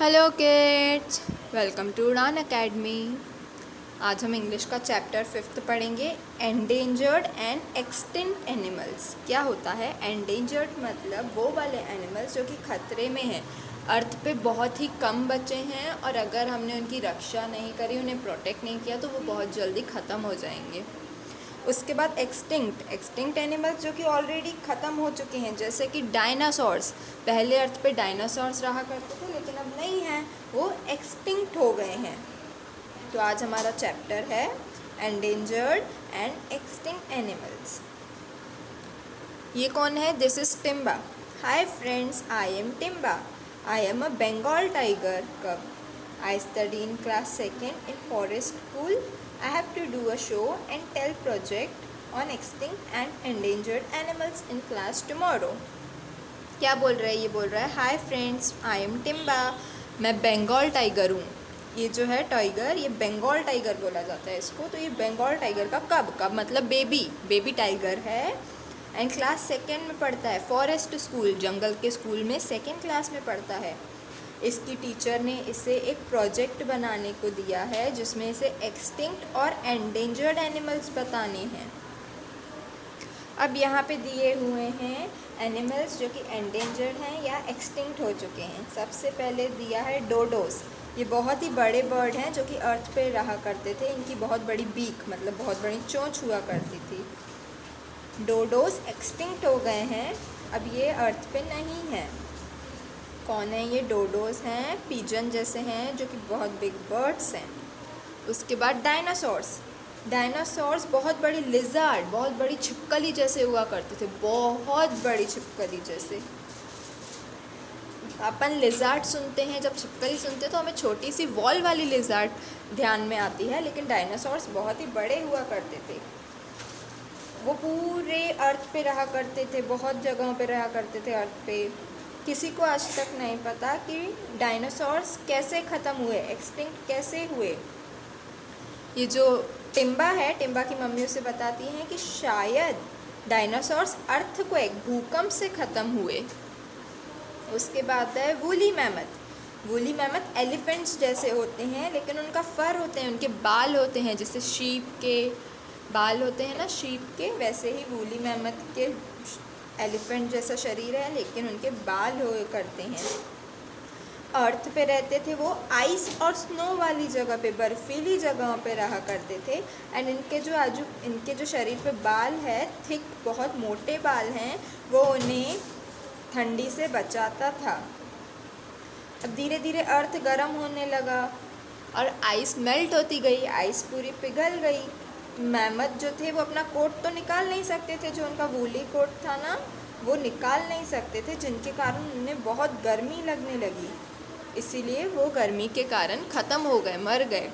Hello kids, welcome to उड़ान academy. आज हम इंग्लिश का चैप्टर 5 पढ़ेंगे, एंडेंजर्ड एंड एक्सटिंक्ट एनिमल्स। क्या होता है एंडेंजर्ड? मतलब वो वाले एनिमल्स जो कि खतरे में हैं, अर्थ पे बहुत ही कम बचे हैं और अगर हमने उनकी रक्षा नहीं करी, उन्हें प्रोटेक्ट नहीं किया तो वो बहुत जल्दी ख़त्म हो जाएंगे। उसके बाद एक्सटिंक्ट एनिमल्स जो कि ऑलरेडी ख़त्म हो चुके हैं, जैसे कि डायनासोर्स। पहले अर्थ पे डायनासोर्स रहा करते थे लेकिन अब नहीं हैं, वो एक्सटिंक्ट हो गए हैं। तो आज हमारा चैप्टर है एंडेंजर्ड एंड एक्सटिंक्ट एनिमल्स। ये कौन है? This is Timba. Hi friends, I am Timba. I am a Bengal tiger cub. I study in class 2nd in forest school. I have to do a show and tell project on extinct and endangered animals in class tomorrow. क्या बोल रहा है? ये बोल रहा है हाय friends, I am Timba. मैं Bengal tiger हूँ। ये जो है टाइगर, ये बंगाल टाइगर बोला जाता है इसको। तो ये बंगाल टाइगर का कब मतलब बेबी टाइगर है एंड क्लास 2nd में पढ़ता है। फॉरेस्ट स्कूल, जंगल के स्कूल में 2nd क्लास में पढ़ता है। इसकी टीचर ने इसे एक प्रोजेक्ट बनाने को दिया है जिसमें इसे एक्सटिंक्ट और एंडेंजर्ड एनिमल्स बताने हैं। अब यहाँ पे दिए हुए हैं एनिमल्स जो कि एंडेंजर्ड हैं या एक्सटिंक्ट हो चुके हैं। सबसे पहले दिया है डोडोस। ये बहुत ही बड़े बर्ड हैं जो कि अर्थ पे रहा करते थे। इनकी बहुत बड़ी बीक मतलब बहुत बड़ी चोंच हुआ करती थी। डोडोस एक्सटिंक्ट हो गए हैं, अब ये अर्थ पे नहीं है। कौन है ये? डोडोस हैं, पिजन जैसे हैं जो कि बहुत बिग बर्ड्स हैं। उसके बाद डायनासोर्स बहुत बड़ी लिजार्ड, बहुत बड़ी छिपकली जैसे हुआ करते थे, बहुत बड़ी छिपकली जैसे। अपन लिजार्ड सुनते हैं, जब छिपकली सुनते हैं तो हमें छोटी सी वॉल वाली लिजार्ड ध्यान में आती है, लेकिन डायनासोर्स बहुत ही बड़े हुआ करते थे। वो पूरे अर्थ पे रहा करते थे, बहुत जगहों पे रहा करते थे अर्थ पे। किसी को आज तक नहीं पता कि डायनासोर्स कैसे ख़त्म हुए, एक्सटिंक्ट कैसे हुए। ये जो टिम्बा है, टिम्बा की मम्मी उसे बताती हैं कि शायद डायनासोर्स अर्थक्वेक, भूकंप से ख़त्म हुए। उसके बाद है वूली मैमथ एलिफेंट्स जैसे होते हैं लेकिन उनका फर होते हैं, उनके बाल होते हैं, जैसे शीप के बाल होते हैं ना शीप के, वैसे ही वूली मैमथ के एलिफेंट जैसा शरीर है लेकिन उनके बाल हो करते हैं। अर्थ पे रहते थे वो आइस और स्नो वाली जगह पे, बर्फीली जगहों पे रहा करते थे। एंड इनके जो शरीर पे बाल है, थिक बहुत मोटे बाल हैं, वो उन्हें ठंडी से बचाता था। अब धीरे धीरे अर्थ गर्म होने लगा और आइस मेल्ट होती गई, आइस पूरी पिघल गई। मैमथ जो थे वो अपना कोट तो निकाल नहीं सकते थे, जो उनका वूली कोट था ना वो निकाल नहीं सकते थे, जिनके कारण उन्हें बहुत गर्मी लगने लगी। इसीलिए वो गर्मी के कारण ख़त्म हो गए, मर गए,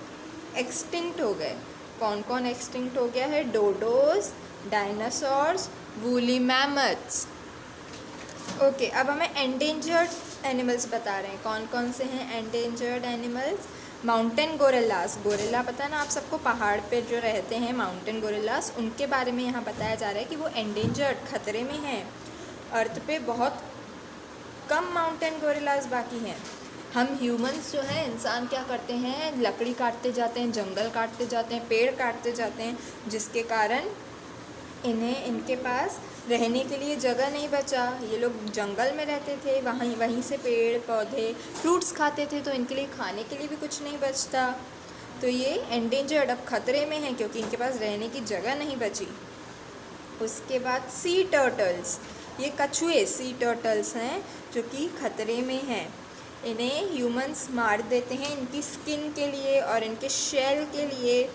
एक्सटिंक्ट हो गए। कौन कौन एक्सटिंक्ट हो गया है? डोडोस, डायनासोर्स, वूली मैमथ्स। ओके, अब हमें एंडेंजर्ड एनिमल्स बता रहे हैं। कौन कौन से हैं endangered animals? Mountain gorillas. Gorilla पता है ना आप सबको, पहाड़ पे जो रहते हैं माउंटेन गोरिल्लास, उनके बारे में यहाँ बताया जा रहा है कि वो एंडेंजर्ड, खतरे में हैं। अर्थ पे बहुत कम माउंटेन गोरिल्लास बाकी हैं। हम ह्यूमंस जो हैं, इंसान क्या करते हैं? लकड़ी काटते जाते हैं, जंगल काटते जाते हैं, पेड़ काटते जाते हैं, जिसके कारण इनके पास रहने के लिए जगह नहीं बचा। ये लोग जंगल में रहते थे, वहीं से पेड़ पौधे फ्रूट्स खाते थे, तो इनके लिए खाने के लिए भी कुछ नहीं बचता। तो ये एंडेंजर्ड, अब खतरे में हैं क्योंकि इनके पास रहने की जगह नहीं बची। उसके बाद सी टर्टल्स, ये कछुए सी टर्टल्स हैं जो कि खतरे में हैं। इन्हें ह्यूमंस मार देते हैं इनकी स्किन के लिए और इनके शेल के लिए।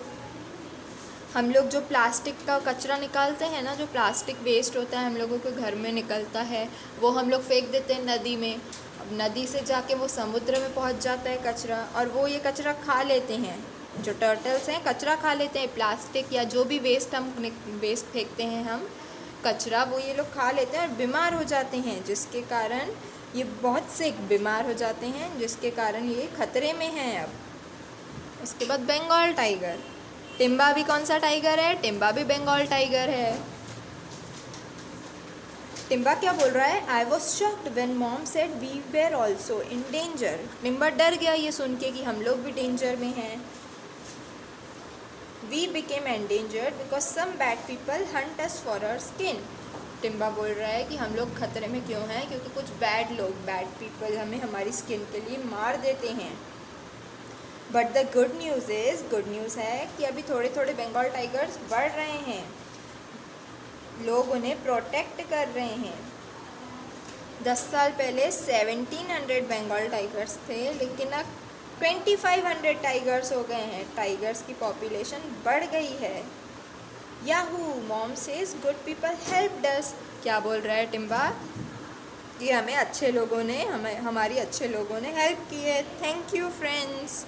हम लोग जो प्लास्टिक का कचरा निकालते हैं ना, जो प्लास्टिक वेस्ट होता है हम लोगों के घर में निकलता है, वो हम लोग फेंक देते हैं नदी में। अब नदी से जाके वो समुद्र में पहुंच जाता है कचरा, और वो ये कचरा खा लेते हैं। जो टर्टल्स हैं कचरा खा लेते हैं, प्लास्टिक या जो भी वेस्ट फेंकते हैं हम कचरा, वो ये लोग खा लेते हैं और बीमार हो जाते हैं, जिसके कारण ये बहुत से बीमार हो जाते हैं, जिसके कारण ये खतरे में हैं अब। उसके बाद बंगाल टाइगर। टिम्बा भी कौन सा टाइगर है? टिम्बा भी बंगाल टाइगर है। टिम्बा क्या बोल रहा है? I was shocked when mom said we were also in danger. Timba डर गया ये सुन के कि हम लोग भी डेंजर में हैं। We became endangered because some bad people hunt us for our skin. Timba बोल रहा है कि हम लोग खतरे में क्यों हैं, क्योंकि कुछ बैड लोग, बैड पीपल हमें हमारी स्किन के लिए मार देते हैं। But the good news is, good news है कि अभी थोड़े थोड़े बंगाल टाइगर्स बढ़ रहे हैं, लोग उन्हें प्रोटेक्ट कर रहे हैं। 10 साल पहले 1700 बंगाल टाइगर्स थे, लेकिन अब 2500 टाइगर्स हो गए हैं। टाइगर्स की पॉपुलेशन बढ़ गई है। Yahoo, mom says good people helped अस। क्या बोल रहा है टिम्बा? कि हमें अच्छे लोगों ने, हमारी अच्छे लोगों ने हेल्प की है। Thank you friends.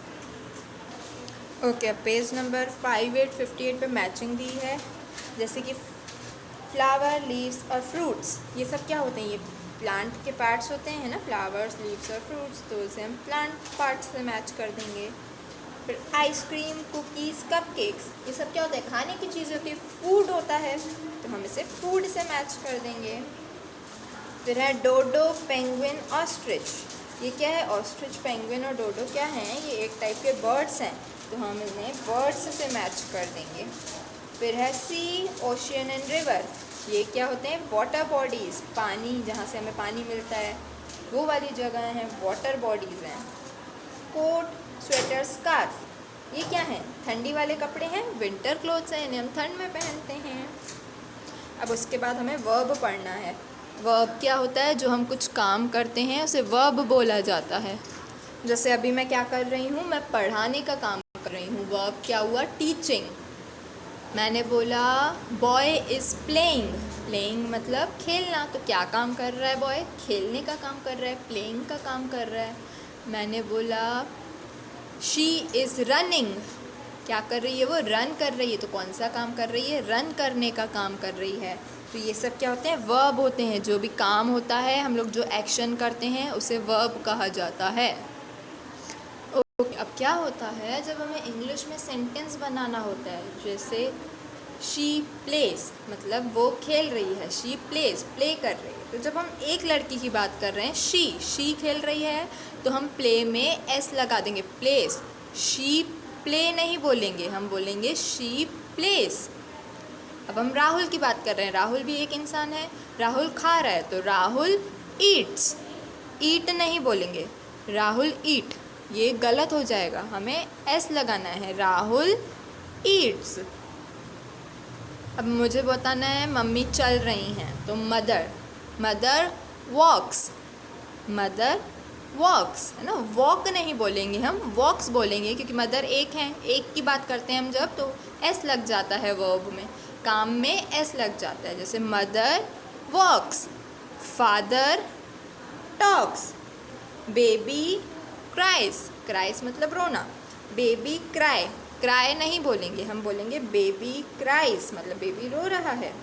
ओके, अब पेज नंबर 5858 पे मैचिंग दी है, जैसे कि फ्लावर, लीव्स और फ्रूट्स। ये सब क्या होते हैं? ये प्लांट के पार्ट्स होते हैं ना, फ्लावर्स, लीव्स और फ्रूट्स, तो उसे हम प्लांट पार्ट्स से मैच कर देंगे। फिर आइसक्रीम, कुकीज़, कपकेक्स, ये सब क्या होता है? खाने की चीज़ होती है, फूड होता है, तो हम इसे फूड से मैच कर देंगे। फिर है डोडो, पेंगुइन, ऑस्ट्रिच। ये क्या है? ऑस्ट्रिच, पेंगुइन और डोडो क्या हैं? ये एक टाइप के बर्ड्स हैं, तो हम इन्हें बर्ड्स से मैच कर देंगे। फिर है सी, ओशियन एंड रिवर। ये क्या होते हैं? वाटर बॉडीज़, पानी, जहाँ से हमें पानी मिलता है वो वाली जगह हैं, वाटर बॉडीज़ हैं। कोट, स्वेटर, स्कार्फ, ये क्या हैं? ठंडी वाले कपड़े हैं, विंटर क्लोथ्स हैं, इन्हें हम ठंड में पहनते हैं। अब उसके बाद हमें वर्ब पढ़ना है। वर्ब क्या होता है? जो हम कुछ काम करते हैं उसे वर्ब बोला जाता है। जैसे अभी मैं क्या कर रही हूँ? मैं पढ़ाने का काम कर रही हूँ। वर्ब क्या हुआ? टीचिंग। मैंने बोला बॉय इज़ प्लेइंग। प्लेइंग मतलब खेलना, तो क्या काम कर रहा है बॉय? खेलने का काम कर रहा है, प्लेइंग का काम कर रहा है। मैंने बोला शी इज़ रनिंग। क्या कर रही है वो? रन कर रही है, तो कौन सा काम कर रही है? रन करने का काम कर रही है। तो ये सब क्या होते हैं? वर्ब होते हैं। जो भी काम होता है, हम लोग जो एक्शन करते हैं उसे वर्ब कहा जाता है। ओके, अब क्या होता है जब हमें इंग्लिश में सेंटेंस बनाना होता है? जैसे शी प्लेस, मतलब वो खेल रही है, शी प्लेस, प्ले कर रही है। तो जब हम एक लड़की की बात कर रहे हैं, शी खेल रही है, तो हम प्ले में एस लगा देंगे, प्लेस। शी प्ले नहीं बोलेंगे, हम बोलेंगे शी प्लेस। अब हम राहुल की बात कर रहे हैं, राहुल भी एक इंसान है, राहुल खा रहा है, तो राहुल ईट्स। ईट नहीं बोलेंगे, राहुल ईट, ये गलत हो जाएगा, हमें एस लगाना है, राहुल ईट्स। अब मुझे बताना है मम्मी चल रही हैं, तो मदर वॉक्स, मदर वॉक्स, है ना। वॉक नहीं बोलेंगे, हम वॉक्स बोलेंगे, क्योंकि मदर एक हैं, एक की बात करते हैं हम जब, तो एस लग जाता है वर्ब में, काम में एस लग जाता है। जैसे mother walks, father talks, baby cries, cries मतलब रोना, बेबी क्राई, क्राई नहीं बोलेंगे, हम बोलेंगे बेबी क्राइस, मतलब बेबी रो रहा है।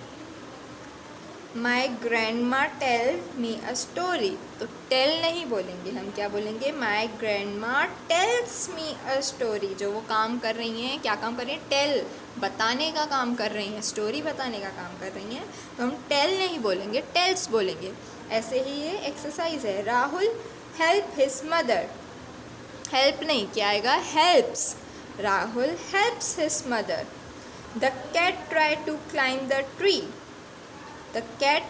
My grandma tell me a story, तो टेल नहीं बोलेंगे, हम क्या बोलेंगे? My grandma tells me a story. जो वो काम कर रही हैं, क्या काम कर रही हैं? टेल, बताने का काम कर रही हैं, स्टोरी बताने का काम कर रही हैं, तो हम टेल नहीं बोलेंगे, टेल्स बोलेंगे। ऐसे ही ये एक्सरसाइज है। Rahul help his mother, help नहीं, क्या आएगा? Helps. Rahul helps his mother. The cat try to climb the tree, the cat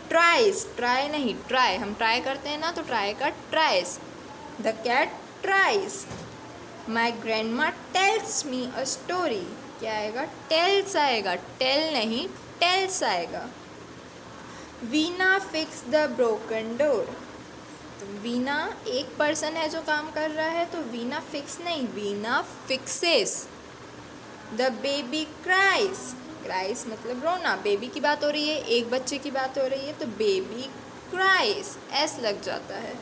tries, try नहीं, ट्राई, हम ट्राई करते हैं ना, तो ट्राई का tries. The cat tries. My grandma tells me a story, क्या आएगा? टेल्स आएगा, टेल नहीं, टेल्स आएगा। Veena fix the broken door, तो वीना एक पर्सन है जो काम कर रहा है, तो वीना फिक्स नहीं, Veena fixes. The baby cries, cries मतलब रोना, बेबी की बात हो रही है, एक बच्चे की बात हो रही है, तो बेबी क्राइस, एस लग जाता है।